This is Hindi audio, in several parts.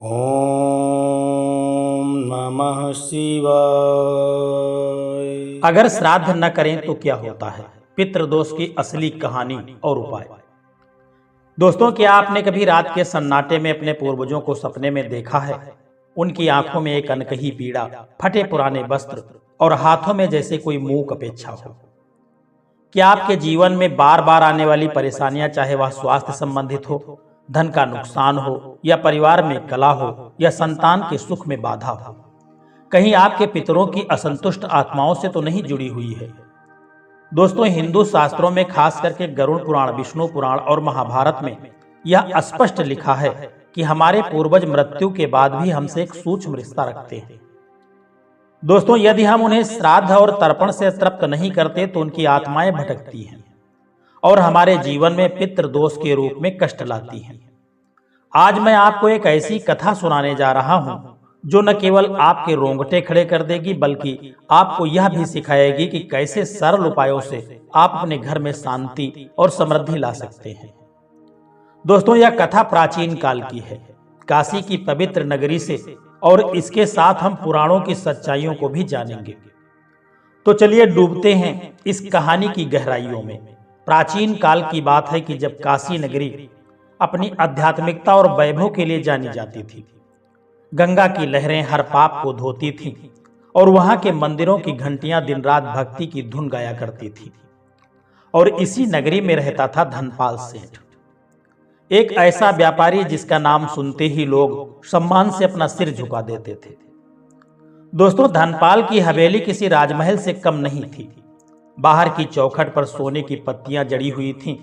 ओम नमः शिवाय। अगर श्राद्ध न करें तो क्या होता है? पितृदोष की असली कहानी और उपाय। दोस्तों, क्या आपने कभी रात के सन्नाटे में अपने पूर्वजों को सपने में देखा है? उनकी आंखों में एक अनकही पीड़ा, फटे पुराने वस्त्र और हाथों में जैसे कोई मूक अपेक्षा हो। क्या आपके जीवन में बार बार आने वाली परेशानियां, चाहे वह स्वास्थ्य संबंधित हो, धन का नुकसान हो, या परिवार में कलह हो, या संतान के सुख में बाधा हो, कहीं आपके पितरों की असंतुष्ट आत्माओं से तो नहीं जुड़ी हुई है? दोस्तों, हिंदू शास्त्रों में खास करके गरुड़ पुराण, विष्णु पुराण और महाभारत में यह स्पष्ट लिखा है कि हमारे पूर्वज मृत्यु के बाद भी हमसे एक सूक्ष्म रिश्ता रखते हैं। दोस्तों, यदि हम उन्हें श्राद्ध और तर्पण से तृप्त नहीं करते तो उनकी आत्माएं भटकती हैं और हमारे जीवन में पितृदोष के रूप में कष्ट लाती हैं। आज मैं आपको एक ऐसी कथा सुनाने जा रहा हूं जो न केवल आपके रोंगटे खड़े कर देगी, बल्कि आपको यह भी सिखाएगी कि कैसे सरल उपायों से आप अपने घर में शांति और समृद्धि ला सकते हैं। दोस्तों, यह कथा प्राचीन काल की है, काशी की पवित्र नगरी से, और इसके साथ हम पुराणों की सच्चाइयों को भी जानेंगे। तो चलिए डूबते हैं इस कहानी की गहराइयों में। प्राचीन काल की बात है कि जब काशी नगरी अपनी आध्यात्मिकता और वैभव के लिए जानी जाती थी। गंगा की लहरें हर पाप को धोती थीं और वहां के मंदिरों की घंटियां दिन रात भक्ति की धुन गाया करती थी। और इसी नगरी में रहता था धनपाल सेठ, एक ऐसा व्यापारी जिसका नाम सुनते ही लोग सम्मान से अपना सिर झुका देते थे। दोस्तों, धनपाल की हवेली किसी राजमहल से कम नहीं थी। बाहर की चौखट पर सोने की पत्तियां जड़ी हुई थीं,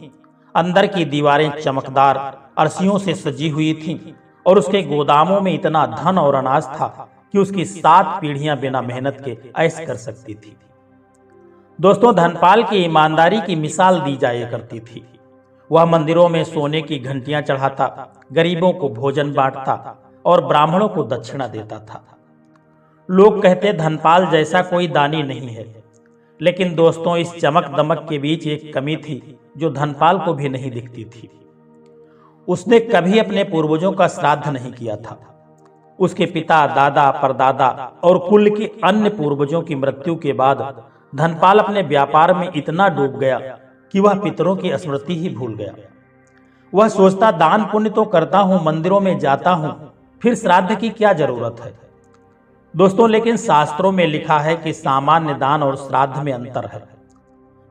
अंदर की दीवारें चमकदार अर्शियों से सजी हुई थीं, और उसके गोदामों में इतना धन और अनाज था कि उसकी 7 पीढ़ियां बिना मेहनत के ऐश कर सकती थी। दोस्तों, धनपाल की ईमानदारी की मिसाल दी जाया करती थी। वह मंदिरों में सोने की घंटियां चढ़ाता, गरीबों को भोजन बांटता और ब्राह्मणों को दक्षिणा देता था। लोग कहते धनपाल जैसा कोई दानी नहीं है, लेकिन दोस्तों, इस चमक दमक के बीच एक कमी थी जो धनपाल को भी नहीं दिखती थी। उसने कभी अपने पूर्वजों का श्राद्ध नहीं किया था। उसके पिता, दादा, परदादा और कुल के अन्य पूर्वजों की मृत्यु के बाद धनपाल अपने व्यापार में इतना डूब गया कि वह पितरों की स्मृति ही भूल गया। वह सोचता, दान पुण्य तो करता हूं, मंदिरों में जाता हूं, फिर श्राद्ध की क्या जरूरत है? दोस्तों, लेकिन शास्त्रों में लिखा है कि सामान्य दान और श्राद्ध में अंतर है।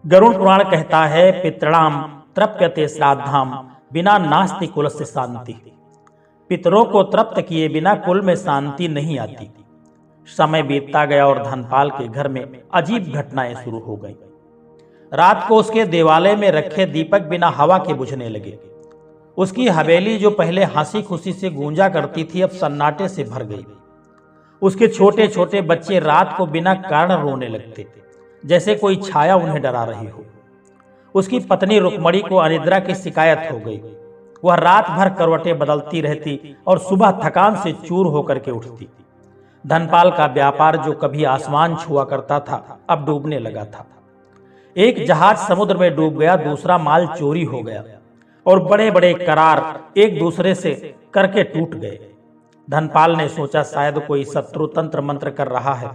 गरुड़ पुराण कहता है, पितृणाम तृप्यते श्राद्धाम बिना नास्ति कुलस्य शांति। पितरों को तृप्त किए बिना कुल में शांति नहीं आती। समय बीतता गया और धनपाल के घर में अजीब घटनाएं शुरू हो गईं। रात को उसके देवालय में रखे दीपक बिना हवा के बुझने लगे। उसकी हवेली जो पहले हंसी खुशी से गूंजा करती थी, अब सन्नाटे से भर गई। उसके छोटे छोटे बच्चे रात को बिना कारण रोने लगते, जैसे कोई छाया उन्हें डरा रही हो। उसकी पत्नी रुक्मणी को अनिद्रा की शिकायत हो गई। वह रात भर करवटें बदलती रहती और सुबह थकान से चूर होकर के उठती। धनपाल का व्यापार जो कभी आसमान छुआ करता था, अब डूबने लगा था। एक जहाज समुद्र में डूब गया, दूसरा माल चोरी हो गया और बड़े बड़े करार एक दूसरे से करके टूट गए। धनपाल ने सोचा, शायद कोई शत्रु तंत्र मंत्र कर रहा है।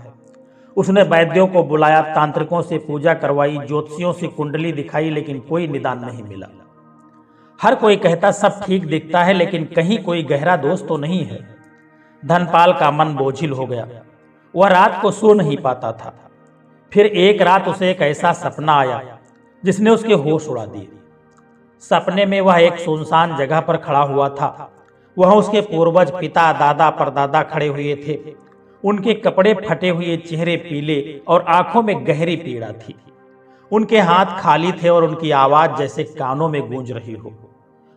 उसने वैद्यों को बुलाया, तांत्रिकों से पूजा करवाई, ज्योतिषियों से कुंडली दिखाई, लेकिन कोई निदान नहीं मिला। हर कोई कहता सब ठीक दिखता है, लेकिन कहीं कोई गहरा दोष तो नहीं है। धनपाल का मन बोझिल हो गया। वह रात को सो नहीं पाता था। फिर एक रात उसे एक ऐसा सपना आया जिसने उसके होश उड़ा दिए। सपने में वह एक सुनसान जगह पर खड़ा हुआ था। वह उसके पूर्वज, पिता, दादा, परदादा खड़े हुए थे। उनके कपड़े फटे हुए, चेहरे पीले और आंखों में गहरी पीड़ा थी। उनके हाथ खाली थे और उनकी आवाज जैसे कानों में गूंज रही हो।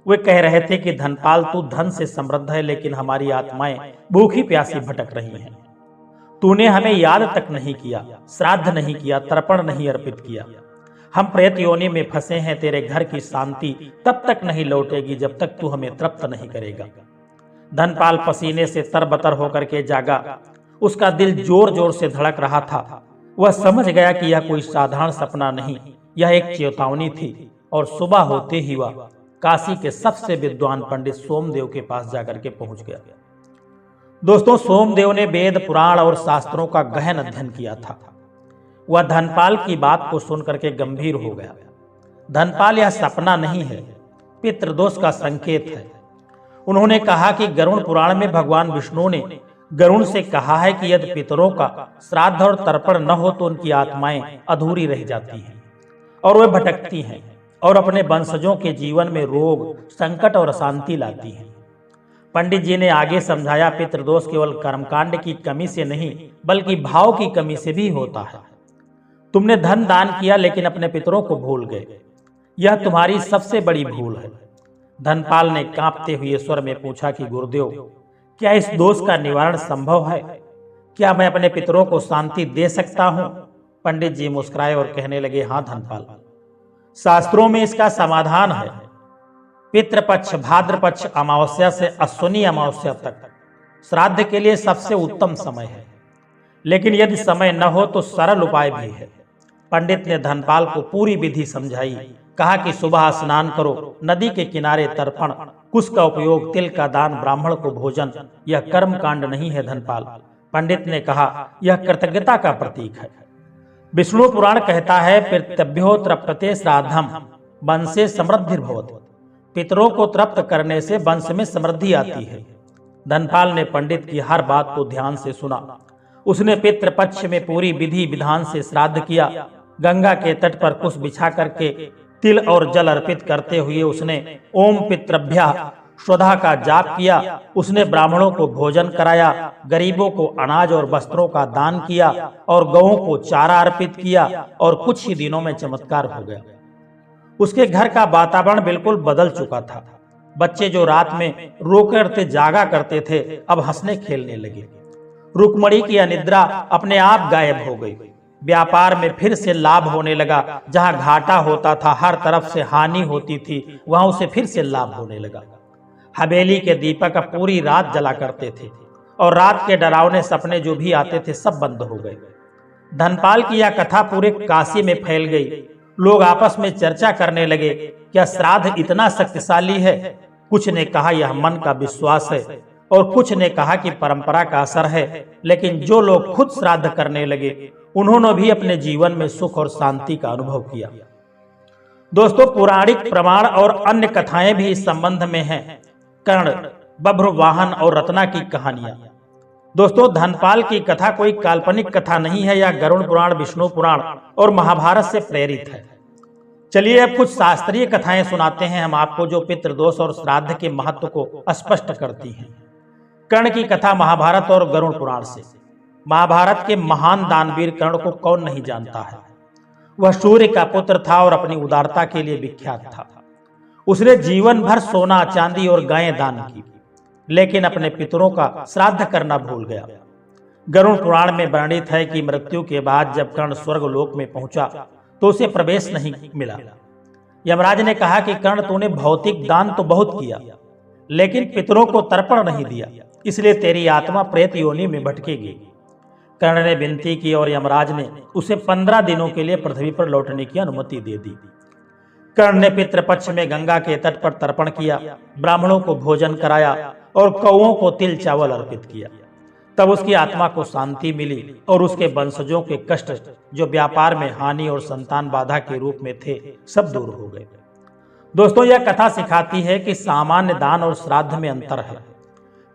वे कह रहे थे कि धनपाल, तू धन से समृद्ध है, लेकिन हमारी आत्माएं भूखी प्यासी भटक रही हैं। तूने हमें याद तक नहीं किया, श्राद्ध नहीं किया, तर्पण नहीं अर्पित किया। हम प्रेत योनि में फंसे हैं। तेरे घर की शांति तब तक नहीं लौटेगी जब तक तू हमें तृप्त नहीं करेगा। धनपाल पसीने से तरबतर होकर के जागा। उसका दिल जोर जोर से धड़क रहा था। वह समझ गया कि यह कोई साधारण सपना नहीं, यह एक चेतावनी थी। और सुबह होते ही वह काशी के सबसे विद्वान पंडित सोमदेव के पास जाकर के पहुंच गया। दोस्तों, सोमदेव ने वेद पुराण और शास्त्रों का गहन अध्ययन किया था। वह धनपाल की बात को सुनकर के गंभीर हो गया। धनपाल, यह सपना नहीं है, पितृदोष का संकेत है। उन्होंने कहा कि गरुड़ पुराण में भगवान विष्णु ने गरुड़ से कहा है कि यदि पितरों का श्राद्ध और तर्पण न हो तो उनकी आत्माएं अधूरी रह जाती हैं और वे भटकती हैं और अपने वंशजों के जीवन में रोग, संकट और अशांति लाती हैं। पंडित जी ने आगे समझाया, पितृदोष केवल कर्मकांड की कमी से नहीं बल्कि भाव की कमी से भी होता है। तुमने धन दान किया लेकिन अपने पितरों को भूल गए, यह तुम्हारी सबसे बड़ी भूल है। धनपाल ने कांपते हुए स्वर में पूछा कि गुरुदेव, क्या इस दोष का निवारण संभव है? क्या मैं अपने पितरों को शांति दे सकता हूं? पंडित जी मुस्कुराए और कहने लगे, हाँ धनपाल, शास्त्रों में इसका समाधान है। पितृपक्ष भाद्रपक्ष अमावस्या से अश्विनी अमावस्या तक श्राद्ध के लिए सबसे उत्तम समय है, लेकिन यदि समय न हो तो सरल उपाय भी है। पंडित ने धनपाल को पूरी विधि समझाई। कहा कि सुबह स्नान करो, नदी के किनारे तर्पण, कुश का उपयोग, तिल का दान, ब्राह्मण को भोजन, यह कर्म कांड नहीं है धनपाल। पंडित ने कहा, यह कृतज्ञता का प्रतीक है। विष्णु पुराण कहता है, पितृभ्यो तृप्यते श्राद्धम वंशे समृद्धिर्भवति। पितरों को तृप्त करने से वंश में समृद्धि आती है। धनपाल ने पंडित की हर बात को ध्यान से सुना। उसने पितृपक्ष में पूरी विधि विधान से श्राद्ध किया। गंगा के तट पर कुश बिछा करके तिल और जल अर्पित करते हुए उसने ओम पितृभ्यः स्वधा का जाप किया। उसने ब्राह्मणों को भोजन कराया, गरीबों को अनाज और वस्त्रों का दान किया और गौओं को चारा अर्पित किया और कुछ ही दिनों में चमत्कार हो गया। उसके घर का वातावरण बिल्कुल बदल चुका था। बच्चे जो रात में रो करते जागा करते थे, अब हंसने खेलने लगे। रुक्मणी की अनिद्रा अपने आप गायब हो गई। व्यापार में फिर से लाभ होने लगा। जहां घाटा होता था, हर तरफ से हानि होती थी, वहां उसे फिर से लाभ होने लगा। हवेली के दीपक पूरी रात जला करते थे और रात के डरावने सपने जो भी आते थे सब बंद हो गए। धनपाल की यह कथा पूरे काशी में फैल गई। लोग आपस में चर्चा करने लगे, क्या श्राद्ध इतना शक्तिशाली है? कुछ ने कहा यह मन का विश्वास है और कुछ ने कहा कि परंपरा का असर है। लेकिन जो लोग खुद श्राद्ध करने लगे, उन्होंने भी अपने जीवन में सुख और शांति का अनुभव किया। दोस्तों, पौराणिक प्रमाण और अन्य कथाएं भी इस संबंध में हैं। कर्ण, बभ्रुवाहन और रत्ना की कहानियां। दोस्तों, धनपाल की कथा कोई काल्पनिक कथा नहीं है। यह गरुड़ पुराण, विष्णु पुराण और महाभारत से प्रेरित है। चलिए अब कुछ शास्त्रीय कथाएं सुनाते हैं हम आपको, जो पितृदोष और श्राद्ध के महत्व को स्पष्ट करती हैं। कर्ण की कथा महाभारत और गरुड़ पुराण से। महाभारत के महान दानवीर कर्ण को कौन नहीं जानता है। वह सूर्य का पुत्र था और अपनी उदारता के लिए विख्यात था। उसने जीवन भर सोना, चांदी और गायें दान की, लेकिन अपने पितरों का श्राद्ध करना भूल गया। गरुड़ पुराण में वर्णित है कि मृत्यु के बाद जब कर्ण स्वर्ग लोक में पहुंचा तो उसे प्रवेश नहीं मिला। यमराज ने कहा कि कर्ण, तूने भौतिक दान तो बहुत किया, लेकिन पितरों को तर्पण नहीं दिया, इसलिए तेरी आत्मा प्रेत योनि में भटकेगी। कर्ण ने विनती की और यमराज ने उसे 15 दिनों के लिए पृथ्वी पर लौटने की अनुमति दे दी। कर्ण ने पितृपक्ष में गंगा के तट पर तर्पण किया, ब्राह्मणों को भोजन कराया और कौओं को तिल चावल अर्पित किया। तब उसकी आत्मा को शांति मिली और उसके वंशजों के कष्ट, जो व्यापार में हानि और संतान बाधा के रूप में थे, सब दूर हो गए। दोस्तों, यह कथा सिखाती है कि सामान्य दान और श्राद्ध में अंतर है।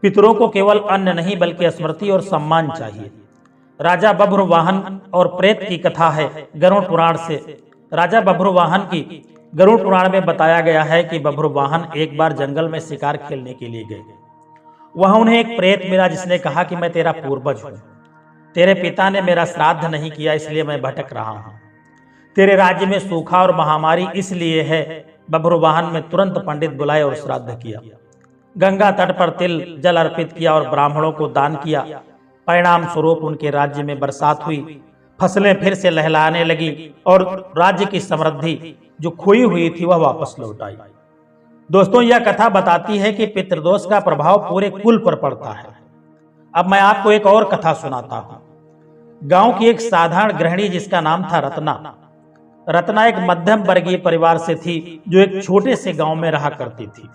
पितरों को केवल अन्न नहीं बल्कि स्मृति और सम्मान चाहिए। राजा बभ्रुवाहन और प्रेत की कथा है गरुड़ पुराण से। राजा बभ्रुवाहन की गरुड़ पुराण में बताया गया है कि बभ्रुवाहन एक बार जंगल में शिकार खेलने के लिए गए। वहां उन्हें एक प्रेत मिला जिसने कहा कि मैं तेरा पूर्वज हूं, तेरे पिता ने मेरा श्राद्ध नहीं किया इसलिए मैं भटक रहा हूं। तेरे राज्य में सूखा और महामारी इसलिए है। बभ्रुवाहन में तुरंत पंडित बुलाए और श्राद्ध किया। गंगा तट पर तिल जल अर्पित किया और ब्राह्मणों को दान किया। परिणाम स्वरूप उनके राज्य में बरसात हुई, फसलें फिर से लहलाने लगी और राज्य की समृद्धि जो खोई हुई थी वह वापस लौट आई। दोस्तों, यह कथा बताती है कि पितृदोष का प्रभाव पूरे कुल पर पड़ता है। अब मैं आपको एक और कथा सुनाता हूं। गांव की एक साधारण गृहिणी जिसका नाम था रत्ना। रत्ना एक मध्यम वर्गीय परिवार से थी जो एक छोटे से गांव में रहा करती थी।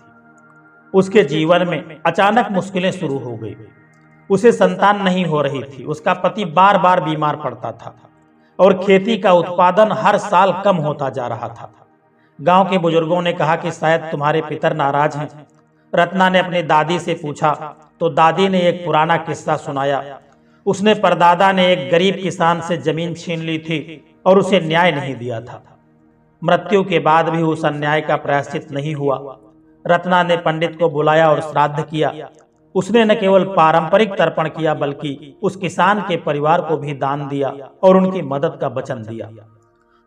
उसके जीवन में अचानक मुश्किलें शुरू हो गई। उसे संतान नहीं हो रही थी। उसका पति बार बार बीमार पड़ता था और खेती का उत्पादन हर साल कम होता जा रहा था। गांव के बुजुर्गों ने कहा कि शायद तुम्हारे पितर नाराज हैं। रत्ना ने अपनी दादी से पूछा तो दादी ने एक पुराना किस्सा सुनाया। उसने परदादा ने एक गरीब किसान से जमीन छीन ली थी और उसे न्याय नहीं दिया था। मृत्यु के बाद भी उस अन्याय का प्रायश्चित नहीं हुआ। रत्ना ने पंडित को बुलाया और श्राद्ध किया। उसने न केवल पारंपरिक तर्पण किया बल्कि उस किसान के परिवार को भी दान दिया और उनकी मदद का वचन दिया।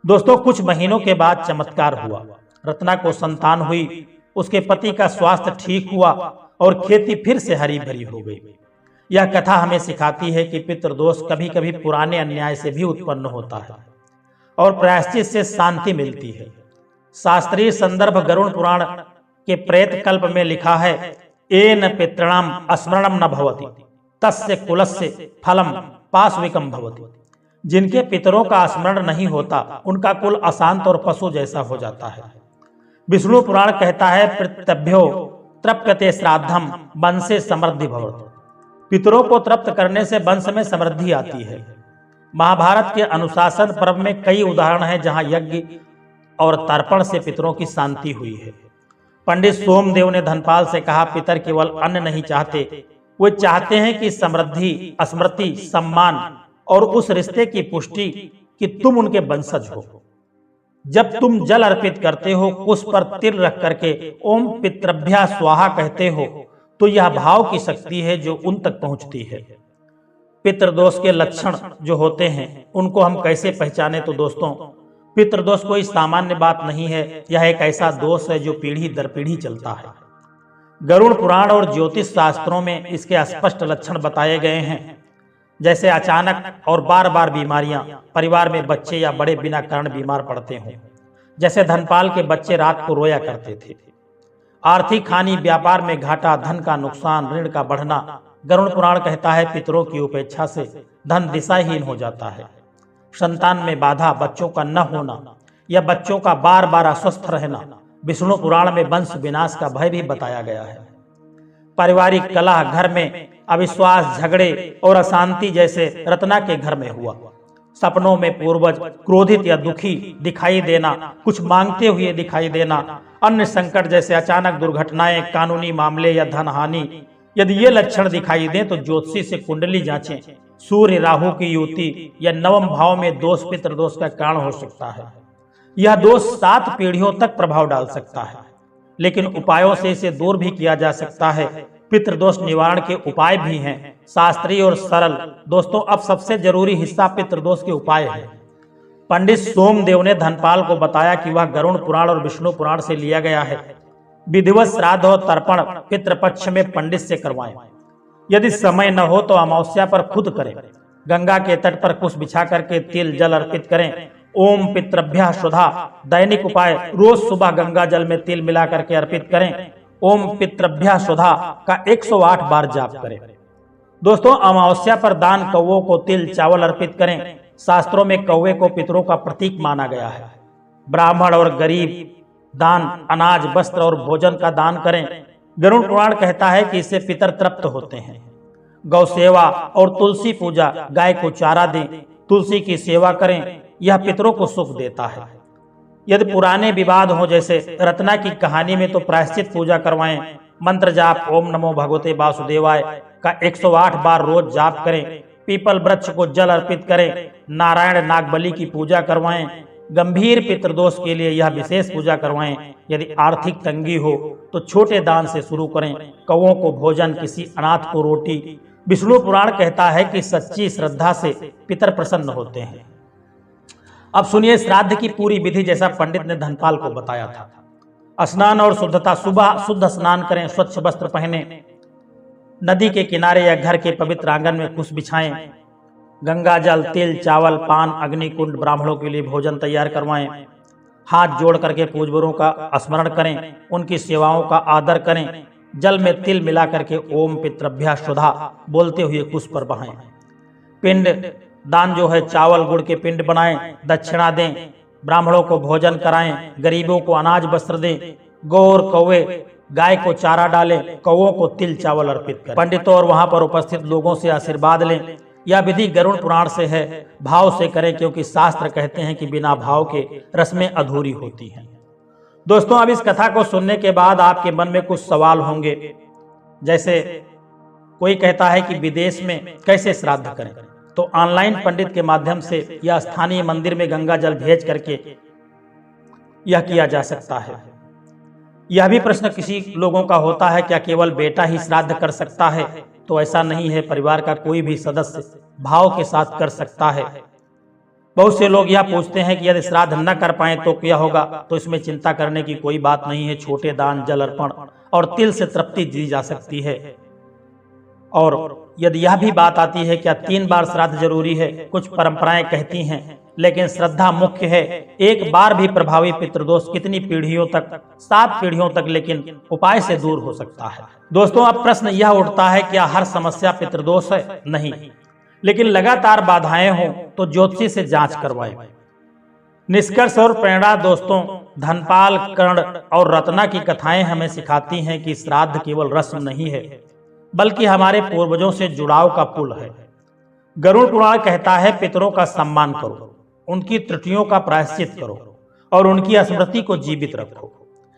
दोस्तों, कुछ महीनों के बाद चमत्कार हुआ। रत्ना को संतान हुई, उसके पति का स्वास्थ्य ठीक हुआ और खेती फिर से हरी भरी हो गई। यह कथा हमें सिखाती है कि पितृदोष कभी कभी पुराने अन्याय से भी उत्पन्न होता है और प्रायश्चित से शांति मिलती है। शास्त्रीय संदर्भ गरुड़ पुराण के प्रेत कल्प में लिखा है, एन पितृणाम स्मरणम न भवति तस्य कुलस्य फलम पाशविकम भवति। जिनके पितरों का स्मरण नहीं होता उनका कुल अशांत और पशु जैसा हो जाता है। विष्णु पुराण कहता है, पितृभ्यो तृप्यते श्राद्धम वंशे समृद्धि भवति। पितरों को तृप्त करने से वंश में समृद्धि आती है। महाभारत के अनुशासन पर्व में कई उदाहरण हैं जहां यज्ञ और तर्पण से पितरों की शांति हुई है। पंडित सोमदेव ने धनपाल से कहा, पितर केवल अन्न नहीं चाहते, वे चाहते हैं कि समृद्धि, स्मृति, सम्मान और उस रिश्ते की पुष्टि कि तुम उनके वंशज हो। जब तुम जल अर्पित करते हो, उस पर तिल रख करके ओम पितृभ्या स्वाहा कहते हो, तो यह भाव की शक्ति है जो उन तक पहुंचती है। पितृदोष के लक्षण जो होते हैं उनको हम कैसे पहचाने? तो दोस्तों, पितृदोष कोई सामान्य बात नहीं है। यह एक ऐसा दोष है जो पीढ़ी दर पीढ़ी चलता है। गरुड़ पुराण और ज्योतिष शास्त्रों में इसके स्पष्ट लक्षण बताए गए हैं, जैसे अचानक और बार बार बीमारियां, परिवार में बच्चे या बड़े बिना कारण बीमार पड़ते हों, जैसे धनपाल के बच्चे रात को रोया करते थे। आर्थिक हानि, व्यापार में घाटा, धन का नुकसान, ऋण का बढ़ना। गरुड़ पुराण कहता है, पितरों की उपेक्षा से धन दिशाहीन हो जाता है। संतान में बाधा, बच्चों का न होना या बच्चों का बार बार अस्वस्थ रहना। विष्णु पुराण में वंश विनाश का भय भी बताया गया है। पारिवारिक कलह, घर में अविश्वास, झगड़े और अशांति जैसे रत्ना के घर में हुआ। सपनों में पूर्वज क्रोधित या दुखी दिखाई देना, कुछ मांगते हुए दिखाई देना, अन्य संकट जैसे अचानक दुर्घटनाएं, कानूनी मामले या धन हानि। यदि ये लक्षण दिखाई दें तो ज्योतिषी से कुंडली जांचें। सूर्य राहु की युति या नवम भाव में दोष पितृदोष का कारण हो सकता है। यह दोष 7 पीढ़ियों तक प्रभाव डाल सकता है, लेकिन उपायों से इसे दूर भी किया जा सकता है। पितृदोष निवारण के उपाय भी हैं, शास्त्रीय और सरल। दोस्तों, अब सबसे जरूरी हिस्सा पितृदोष के उपाय है। पंडित सोमदेव ने धनपाल को बताया कि वह गरुड़ पुराण और विष्णु पुराण से लिया गया है। विधिवत श्राद्ध और तर्पण पितृपक्ष में पंडित से करवाएं। यदि समय न हो तो अमावस्या पर खुद करें। गंगा के तट पर कुश बिछा करके तिल जल अर्पित करें। ओम पितृभ्यः शुद्धा। दैनिक उपाय, रोज सुबह गंगा जल में तिल मिला करके अर्पित करें। ओम पितृभ्यः शुद्धा का 108 बार जाप करें। दोस्तों, अमावस्या पर दान कौवों को तिल चावल अर्पित करें। शास्त्रों में कौवे को पितरों का प्रतीक माना गया है। ब्राह्मण और गरीब दान, अनाज, वस्त्र और भोजन का दान करें। गरुड़ पुराण कहता है कि इससे पितर तृप्त होते हैं। गौ सेवा और तुलसी पूजा, गाय को चारा दें, तुलसी की सेवा करें, यह पितरों को सुख देता है। यदि पुराने विवाद हो, जैसे रत्ना की कहानी में, तो प्रायश्चित पूजा करवाएं। मंत्र जाप ओम नमो भगवते वासुदेवाय का 108 बार रोज जाप करें। पीपल वृक्ष को जल अर्पित करें। नारायण नागबली की पूजा करवाएं। गंभीर पितृदोष के लिए यह विशेष पूजा करवाएं। यदि आर्थिक तंगी हो तो छोटे दान से शुरू करें। कौवों को भोजन, किसी अनाथ को रोटी। विष्णु पुराण कहता है कि सच्ची श्रद्धा से पितर प्रसन्न होते हैं। अब सुनिए श्राद्ध की पूरी विधि, जैसा पंडित ने धनपाल को बताया था। स्नान और शुद्धता, सुबह शुद्ध स्नान करें, स्वच्छ वस्त्र पहने, नदी के किनारे या घर के पवित्र आंगन में कुश बिछाएं। गंगा जल, तिल, चावल, पान, अग्निकुंड, ब्राह्मणों के लिए भोजन तैयार करवाएं। हाथ जोड़ करके पूर्वजों का स्मरण करें, उनकी सेवाओं का आदर करें। जल में तिल मिला करके ओम पितृभ्यः शुद्धा बोलते हुए कुश पर बहाएं। पिंड दान जो है, चावल गुड़ के पिंड बनाएं, दक्षिणा दें, ब्राह्मणों को भोजन कराएं, गरीबों को अनाज वस्त्र दें। गौ और कौवे गाय को चारा डालें, कौओं को तिल चावल अर्पित करें। पंडितों और वहां पर उपस्थित लोगों से आशीर्वाद लें। यह विधि गरुड़ पुराण से है। भाव से करें, क्योंकि शास्त्र कहते हैं कि बिना भाव के रस्में अधूरी होती हैं। दोस्तों, अब इस कथा को सुनने के बाद आपके मन में कुछ सवाल होंगे, जैसे कोई कहता है कि विदेश में कैसे श्राद्ध करें, तो ऑनलाइन पंडित के माध्यम से या स्थानीय मंदिर में गंगा जल भेज करके यह किया जा सकता है। यह भी प्रश्न किसी लोगों का होता है, क्या केवल बेटा ही श्राद्ध कर सकता है? तो ऐसा नहीं है, परिवार का कोई भी सदस्य भाव के साथ कर सकता है। बहुत से लोग यह पूछते हैं कि यदि श्राद्ध न कर पाए तो क्या होगा? तो इसमें चिंता करने की कोई बात नहीं है। छोटे दान, जल अर्पण और तिल से तृप्ति दी जा सकती है। और यदि यह भी बात आती है क्या 3 बार श्राद्ध जरूरी है? कुछ परंपराएं कहती हैं, लेकिन श्रद्धा मुख्य है। एक बार भी प्रभावी पितृदोष कितनी पीढ़ियों तक, 7 पीढ़ियों तक, लेकिन उपाय से दूर हो सकता है। दोस्तों, अब प्रश्न यह उठता है, क्या हर समस्या पितृदोष है? नहीं, लेकिन लगातार बाधाएं हों तो ज्योतिषी से जांच करवाएं। निष्कर्ष और प्रेरणा दोस्तों, धनपाल, कर्ण और रत्ना की कथाएं हमें सिखाती हैं कि श्राद्ध केवल रस्म नहीं है, बल्कि हमारे पूर्वजों से जुड़ाव का पुल है। गरुड़ पुराण कहता है, पितरों का सम्मान करो, उनकी त्रुटियों का प्रायश्चित करो और उनकी स्मृति को जीवित रखो।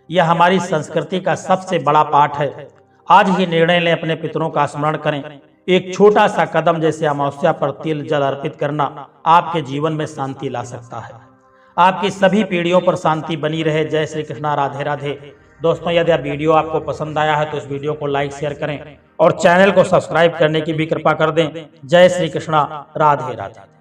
यह हमारी संस्कृति का सबसे बड़ा पाठ है। आज ही निर्णय लें, अपने पितरों का स्मरण करें। एक छोटा सा कदम जैसे अमावस्या पर तिल जल अर्पित करना आपके जीवन में शांति ला सकता है। आपकी सभी पीढ़ियों पर शांति बनी रहे। जय श्री कृष्णा, राधे राधे। दोस्तों, यदि यह वीडियो आपको पसंद आया है तो इस वीडियो को लाइक शेयर करें और चैनल को सब्सक्राइब करने की भी कृपा कर दें। जय श्री कृष्णा, राधे राधे।